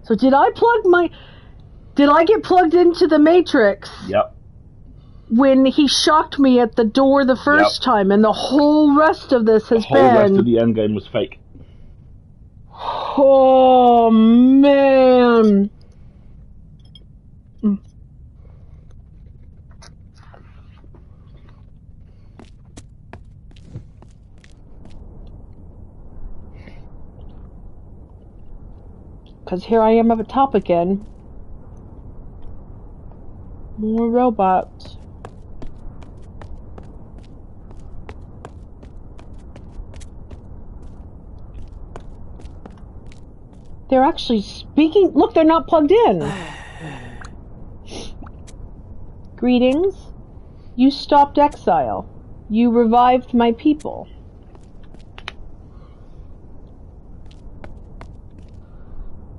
A: So did I get plugged into the Matrix?
B: Yep.
A: When he shocked me at the door the first time, and the whole rest of this has been...
B: The whole rest of the endgame was fake.
A: Oh, man. Because here I am at the top again. More robots. They're actually speaking. Look, they're not plugged in. Greetings. You stopped exile. You revived my people.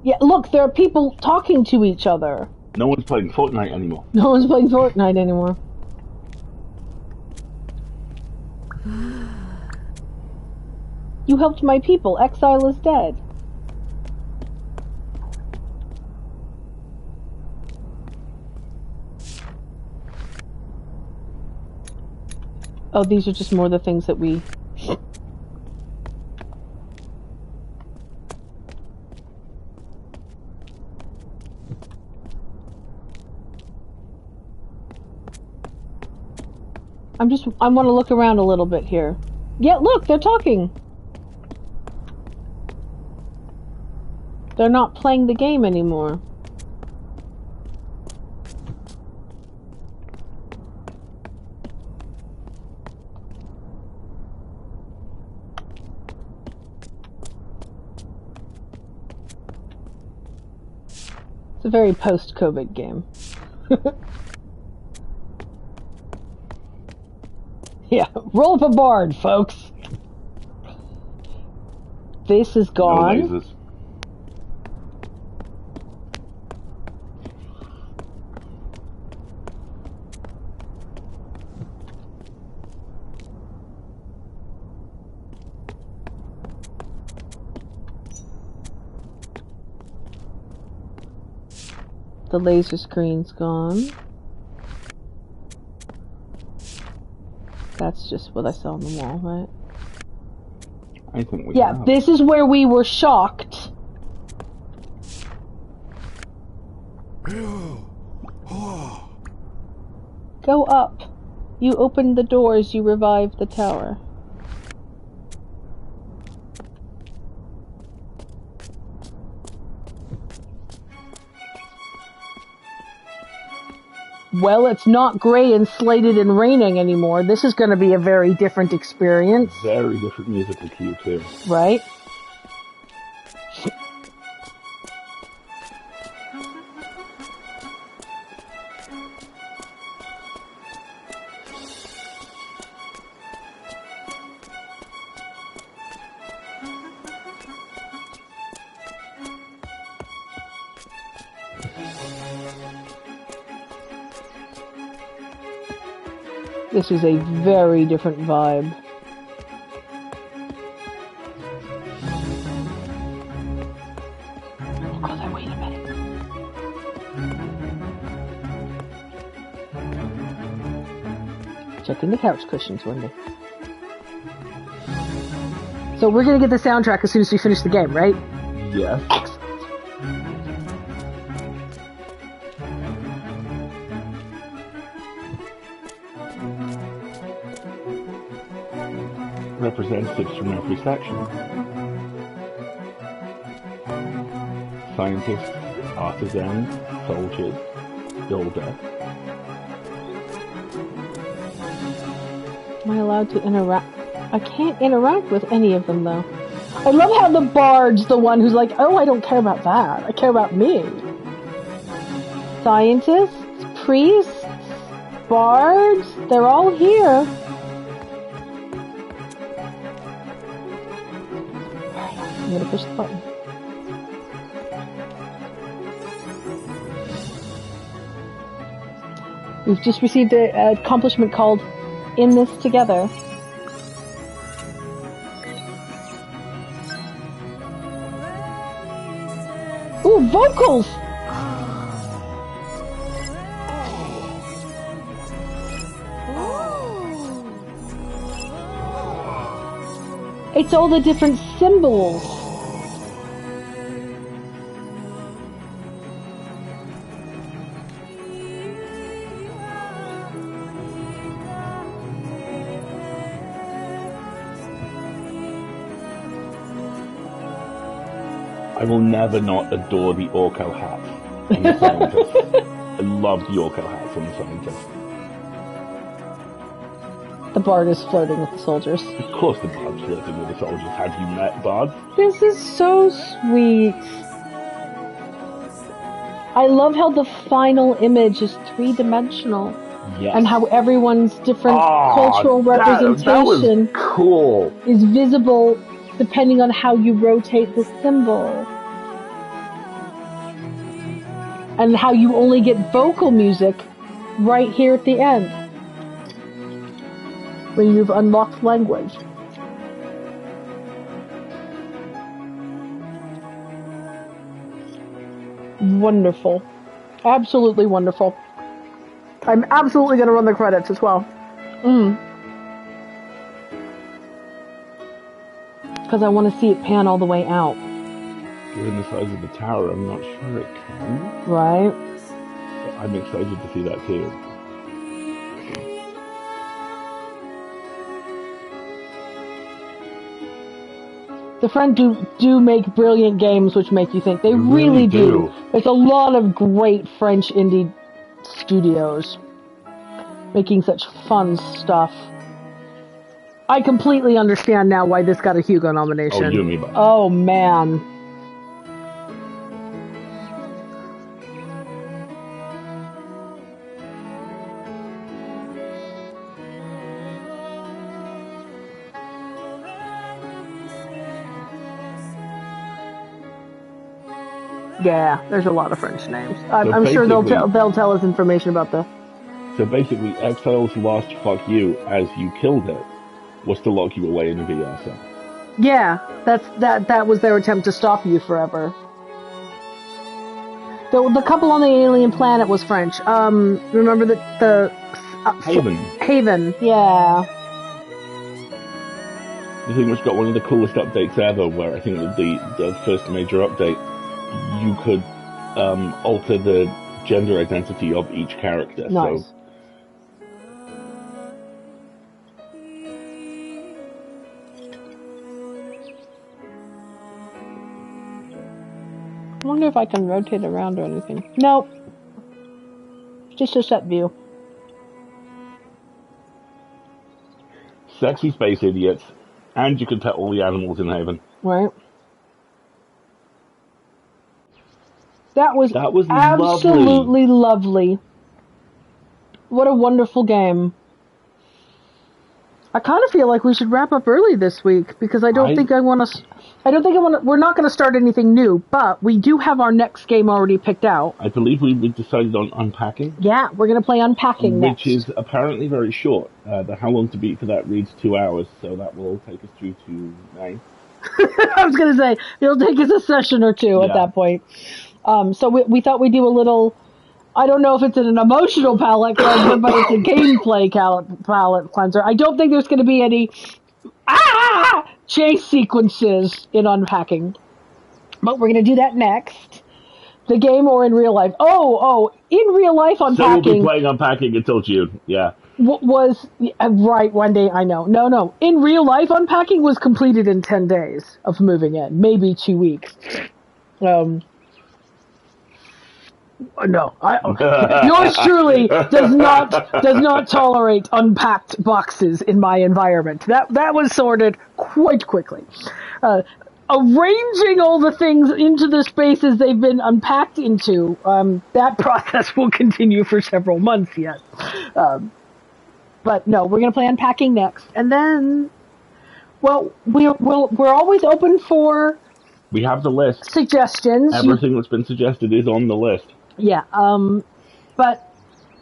A: Yeah, look, there are people talking to each other.
B: No one's playing Fortnite anymore.
A: No one's playing Fortnite anymore. You helped my people. Exile is dead. Oh, these are just more the things that we... I want to look around a little bit here. Yeah, look, they're talking. They're not playing the game anymore. It's a very post-COVID game. Yeah, roll up a bard, folks. This is gone.
B: No lasers.
A: The laser screen's gone. That's just what I saw on the wall, right?
B: I think we
A: Yeah,
B: have.
A: this is where we were shocked. Go up. You opened the doors, you revived the tower. Well, it's not gray and slated and raining anymore. This is going to be a very different experience.
B: Very different musical cue, too.
A: Right? This is a very different vibe. Oh god, wait a minute. Checking the couch cushions, Wendy. So we're gonna get the soundtrack as soon as we finish the game, right?
B: Yes.
A: Excellent.
B: Representatives from every section. Scientists, artisans, soldiers, builder.
A: Am I allowed to interact? I can't interact with any of them, though. I love how the bard's the one who's like, oh, I don't care about that. I care about me. Scientists, priests, bards, they're all here. I'm going to push the button. We've just received an accomplishment called In This Together. Ooh, vocals! It's all the different symbols.
B: I will never not adore the Orko hats on the scientists. I love the Orko hats on the scientists.
A: The bard is flirting with the soldiers.
B: Of course the bard's flirting with the soldiers. Have you met bards?
A: This is so sweet. I love how the final image is three-dimensional.
B: Yes.
A: And how everyone's different cultural representation
B: that was cool.
A: is visible depending on how you rotate the symbol. And how you only get vocal music right here at the end. When you've unlocked language. Wonderful. Absolutely wonderful. I'm absolutely going to run the credits as well. Because I want to see it pan all the way out.
B: Given the size of the tower, I'm not sure it can.
A: Right?
B: But I'm excited to see that too.
A: The French do make brilliant games which make you think. They really do. There's a lot of great French indie studios making such fun stuff. I completely understand now why this got a Hugo nomination.
B: Oh, you and me both.
A: Oh, man. Yeah, there's a lot of French names. I'm sure they'll tell us information about the...
B: So basically, Exile's last fuck you as you killed it was to lock you away in a VR cell.
A: Yeah, that was their attempt to stop you forever. The couple on the alien planet was French. Remember the
B: Haven.
A: Haven, yeah.
B: The thing which got one of the coolest updates ever, where I think the first major update, you could alter the gender identity of each character.
A: Nice.
B: So,
A: I wonder if I can rotate around or anything. Nope. Just a set view.
B: sexy space idiots, and you could pet all the animals in Haven.
A: Right. That was absolutely lovely. What a wonderful game. I kind of feel like we should wrap up early this week because I don't think I want to. We're not going to start anything new, but we do have our next game already picked out.
B: I believe we decided on Unpacking.
A: Yeah, we're going to play Unpacking next.
B: Which is apparently very short. The How Long to Beat for that reads 2 hours, so that will take us through to 9.
A: I was going to say, it'll take us a session or two at that point. So we thought we'd do a little, I don't know if it's an emotional palate cleanser, but it's a gameplay palate cleanser. I don't think there's going to be any chase sequences in Unpacking. But we're going to do that next. The game or in real life. Oh, in real life Unpacking.
B: So we'll be playing Unpacking until June, yeah.
A: Was, right, one day, I know. No. In real life, Unpacking was completed in 10 days of moving in. Maybe 2 weeks. No, yours truly does not tolerate unpacked boxes in my environment. That was sorted quite quickly. Arranging all the things into the spaces they've been unpacked into, that process will continue for several months yet. But no, we're going to play Unpacking next, and then, well, we're always open for
B: We have the list.
A: suggestions.
B: Everything that's been suggested is on the list.
A: Yeah, but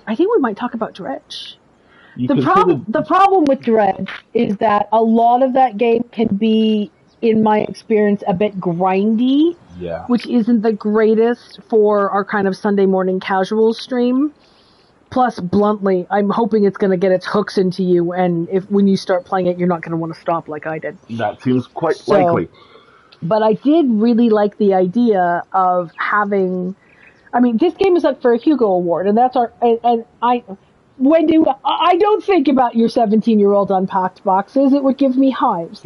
A: I think we might talk about Dredge.
B: You
A: The problem with Dredge is that a lot of that game can be, in my experience, a bit grindy,
B: Yeah.
A: which isn't the greatest for our kind of Sunday morning casual stream. Plus, bluntly, I'm hoping it's going to get its hooks into you, and when you start playing it, you're not going to want to stop like I did.
B: That seems quite likely.
A: But I did really like the idea of having... I mean, this game is up for a Hugo Award, and that's our... And I don't think about your 17-year-old unpacked boxes. It would give me hives.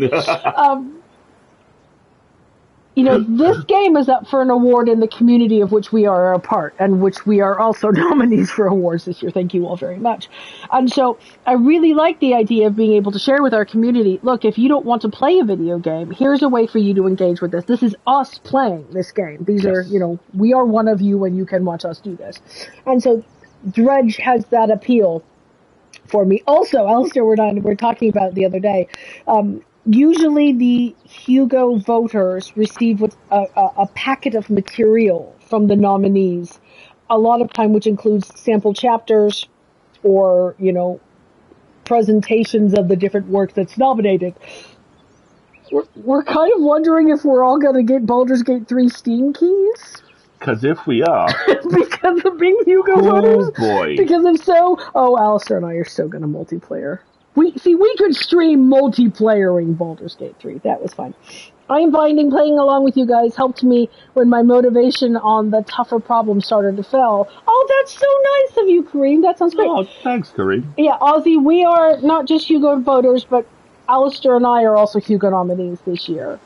A: This game is up for an award in the community of which we are a part, and which we are also nominees for awards this year. Thank you all very much. And so I really like the idea of being able to share with our community, look, if you don't want to play a video game, here's a way for you to engage with this. This is us playing this game. These are, we are one of you, and you can watch us do this. And so Dredge has that appeal for me. Also, Alistair, we're talking about it the other day. Usually the Hugo voters receive a packet of material from the nominees, a lot of time which includes sample chapters or, presentations of the different work that's nominated. We're kind of wondering if we're all going to get Baldur's Gate 3 Steam keys.
B: Because if we are...
A: because of being Hugo voters?
B: Oh, boy.
A: Because if so, Alistair and I are still going to multiplayer. We could stream multiplayering Baldur's Gate 3. That was fun. I am finding playing along with you guys helped me when my motivation on the tougher problems started to fail. Oh, that's so nice of you, Kareem. That sounds great.
B: Oh, thanks, Kareem.
A: Yeah, Ozzy, we are not just Hugo voters, but Alistair and I are also Hugo nominees this year.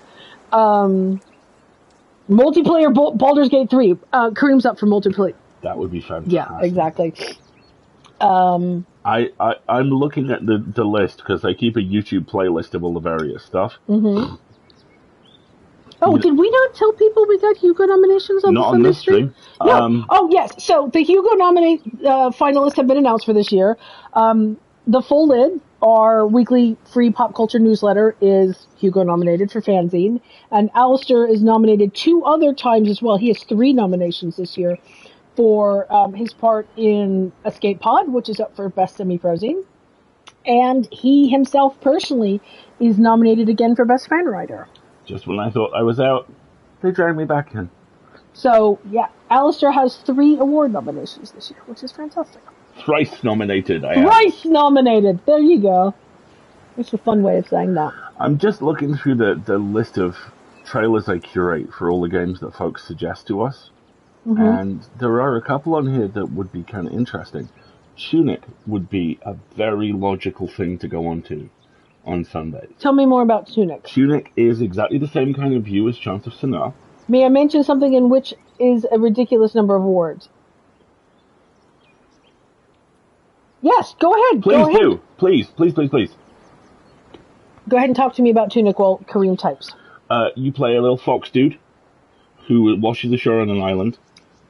A: Multiplayer Baldur's Gate 3. Kareem's up for multiplayer.
B: That would be fantastic.
A: Yeah, exactly.
B: I'm looking at the list because I keep a YouTube playlist of all the various stuff.
A: Mm-hmm. Oh, did we not tell people we got Hugo nominations on the Sunday stream? No. Yes. So the Hugo finalists have been announced for this year. The Full Lid, our weekly free pop culture newsletter, is Hugo nominated for Fanzine. And Alistair is nominated 2 other times as well. He has 3 nominations this year for his part in Escape Pod, which is up for Best Semi-Prozine. And he himself personally is nominated again for Best Fan Writer.
B: Just when I thought I was out, they dragged me back in. So,
A: yeah, Alistair has 3 award nominations this year, which is fantastic.
B: Thrice nominated,
A: Thrice nominated! There you go. It's a fun way of saying that.
B: I'm just looking through the list of trailers I curate for all the games that folks suggest to us. Mm-hmm. And there are a couple on here that would be kind of interesting. Tunic would be a very logical thing to go on to on Sunday.
A: Tell me more about Tunic.
B: Tunic is exactly the same kind of view as Chants of Sennaar.
A: May I mention something in which is a ridiculous number of words? Yes, go ahead.
B: Please do. Please.
A: Go ahead and talk to me about Tunic while Kareem types.
B: You play a little fox dude who washes ashore on an island.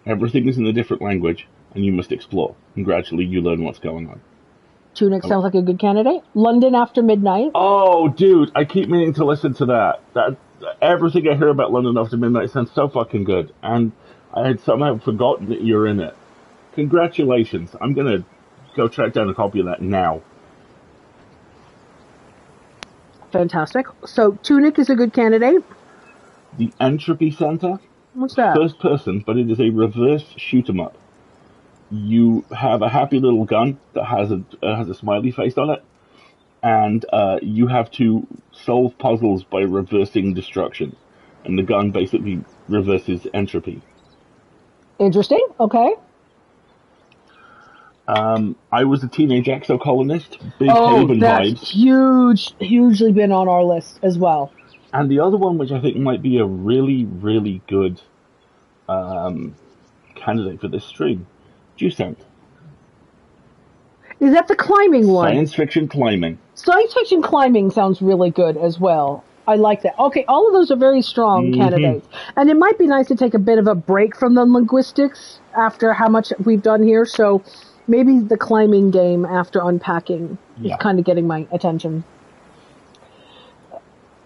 B: Everything is in a different language, and you must explore. And gradually you learn what's going on.
A: Tunic sounds like a good candidate. London After Midnight.
B: Oh, dude, I keep meaning to listen to that. Everything I hear about London After Midnight sounds so fucking good. And I had somehow forgotten that you're in it. Congratulations. I'm going to go track down a copy of that now.
A: Fantastic. So, Tunic is a good candidate.
B: The Entropy Center.
A: What's that?
B: First person, but it is a reverse shoot-'em-up. You have a happy little gun that has a smiley face on it, and you have to solve puzzles by reversing destruction. And the gun basically reverses entropy.
A: Interesting. Okay.
B: I was a teenage exocolonist. Big Haven vibes. Hugely been on our list as well. And the other one, which I think might be a really, really good candidate for this stream, Chants.
A: Is that the climbing one?
B: Science fiction climbing.
A: Science fiction climbing sounds really good as well. I like that. Okay, all of those are very strong candidates. And it might be nice to take a bit of a break from the linguistics after how much we've done here, so maybe the climbing game after unpacking is kind of getting my attention.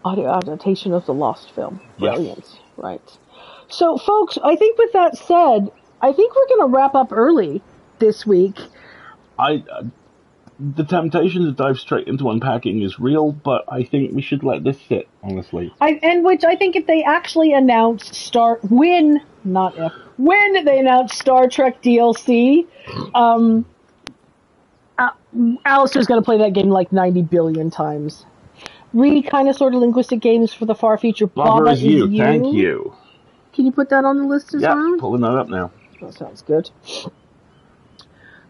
A: Audio adaptation of the Lost film. Brilliant.
B: Yes.
A: Right. So, folks, I think with that said, I think we're going to wrap up early this week.
B: The temptation to dive straight into unpacking is real, but I think we should let this sit, honestly.
A: Which I think if they actually announce when they announce Star Trek DLC, Alistair's going to play that game like 90 billion times. Kind of sort of linguistic games for the far future.
B: Barbara is you. Thank you.
A: Can you put that on the list as well?
B: Yeah, pulling that up now.
A: That sounds good.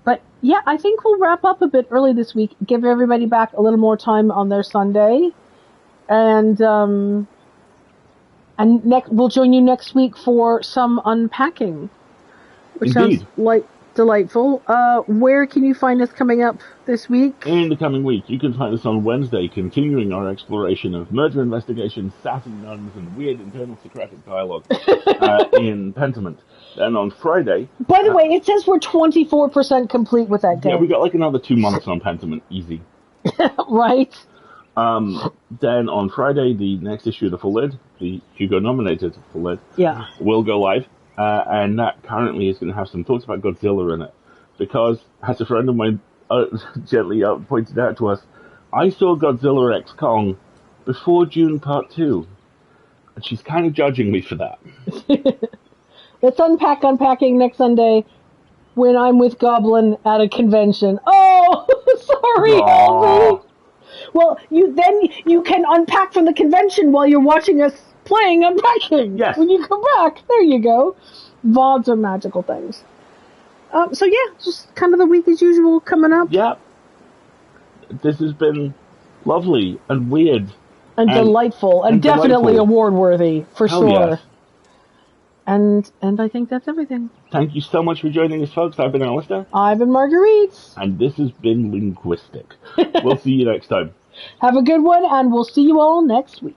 A: But yeah, I think we'll wrap up a bit early this week. Give everybody back a little more time on their Sunday, and we'll join you next week for some unpacking, which
B: Indeed.
A: sounds delightful. Where can you find us coming up this week?
B: In the coming week, you can find us on Wednesday, continuing our exploration of murder investigations, sassy nuns, and weird internal Socratic dialogue in Pentiment. Then on Friday...
A: By the way, it says we're 24% complete with that game.
B: Yeah, we got like another 2 months on Pentiment, easy.
A: Right.
B: Then on Friday, the next issue of the Full Lid, the Hugo-nominated Full Lid, will go live. And that currently is going to have some thoughts about Godzilla in it. Because, as a friend of mine gently pointed out to us, I saw Godzilla X Kong before June Part 2. And she's kind of judging me for that.
A: Let's unpack unpacking next Sunday when I'm with Goblin at a convention. Oh, sorry, Albie. Well, you can unpack from the convention while you're watching us playing unpacking.
B: Yes.
A: When you come back, there you go. VODs are magical things. So yeah, just kind of the week as usual coming up.
B: Yeah. This has been lovely and weird.
A: And delightful. And definitely award-worthy, for
B: Hell
A: sure.
B: Yes.
A: And I think that's everything.
B: Thank you so much for joining us, folks. I've been Alistair.
A: I've been Marguerite.
B: And this has been Linguistic. We'll see you next time.
A: Have a good one, and we'll see you all next week.